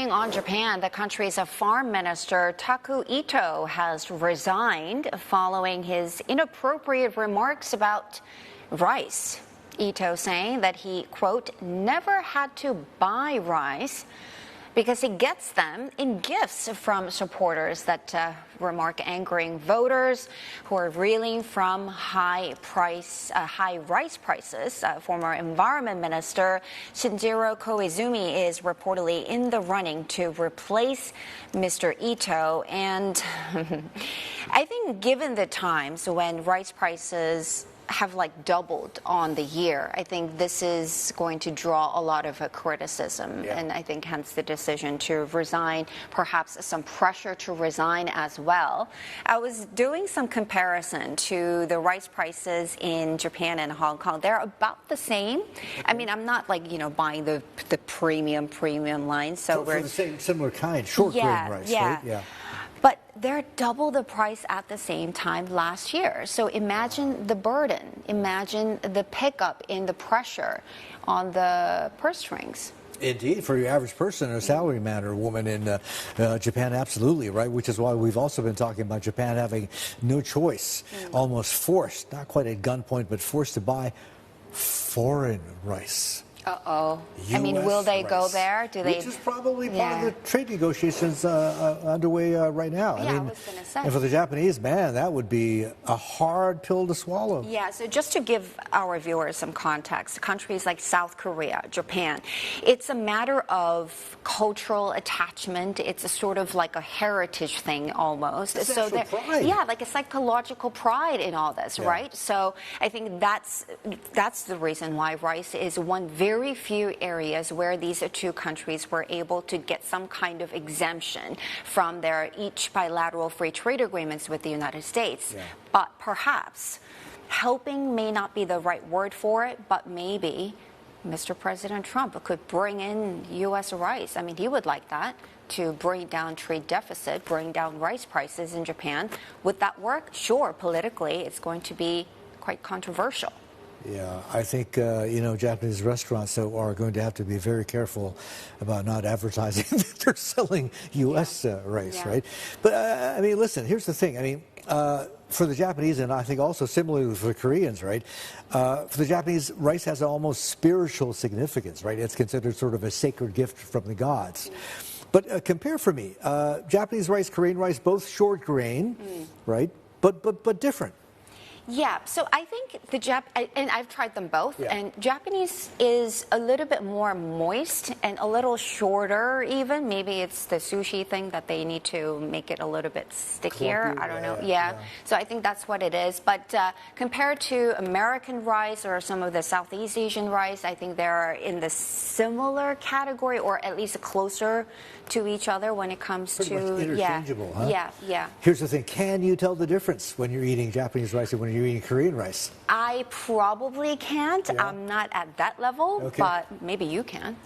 Staying on Japan, the country's farm minister Taku Ito has resigned following his inappropriate remarks about rice. Ito saying that he, quote, never had to buy rice because he gets them in gifts from supporters, that remark angering voters who are reeling from high rice prices. Former Environment Minister Shinjiro Koizumi is reportedly in the running to replace Mr. Ito. And I think given the times when rice prices have doubled on the year, I think this is going to draw a lot of criticism, and I think hence the decision to resign, perhaps some pressure to resign as well. I was doing some comparison to the rice prices in Japan and Hong Kong. They're about the same. I mean, I'm not buying the premium line. So we're the same similar kind, short grain rice, right? Yeah. But they're double the price at the same time last year. So imagine the burden. Imagine the pickup in the pressure on the purse strings. Indeed, for your average person or salary man or woman in Japan, absolutely, right? Which is why we've also been talking about Japan having no choice, almost forced, not quite at gunpoint, but forced to buy foreign rice. Uh-oh. I mean, will they go there? Which is probably part of the trade negotiations underway right now. Yeah, I was going to say. And for the Japanese, man, that would be a hard pill to swallow. Yeah, so just to give our viewers some context, countries like South Korea, Japan, it's a matter of cultural attachment. It's a sort of like a heritage thing almost. So pride. Yeah, like a psychological pride in all this, right? So I think that's the reason why rice is one very few areas where these two countries were able to get some kind of exemption from their each bilateral free trade agreements with the United States. But perhaps helping may not be the right word for it, but maybe Mr. President Trump could bring in U.S. rice. I mean, he would like that, to bring down trade deficit, bring down rice prices in Japan. Would that work? Sure, politically, it's going to be quite controversial. Yeah, I think, Japanese restaurants are going to have to be very careful about not advertising that they're selling U.S. rice, right? But, I mean, listen, here's the thing. I mean, for the Japanese, and I think also similarly for the Koreans, right? For the Japanese, rice has an almost spiritual significance, right? It's considered sort of a sacred gift from the gods. But compare for me, Japanese rice, Korean rice, both short grain, right? But different. Yeah, so I think and I've tried them both, and Japanese is a little bit more moist and a little shorter even. Maybe it's the sushi thing that they need to make it a little bit stickier. I don't know. Yeah. So I think that's what it is. But compared to American rice or some of the Southeast Asian rice, I think they're in the similar category, or at least closer to each other when it comes Pretty to much interchangeable, huh? Yeah. Here's the thing: can you tell the difference when you're eating Japanese rice and when you're eating Korean rice? I probably can't. I'm not at that level, but maybe you can.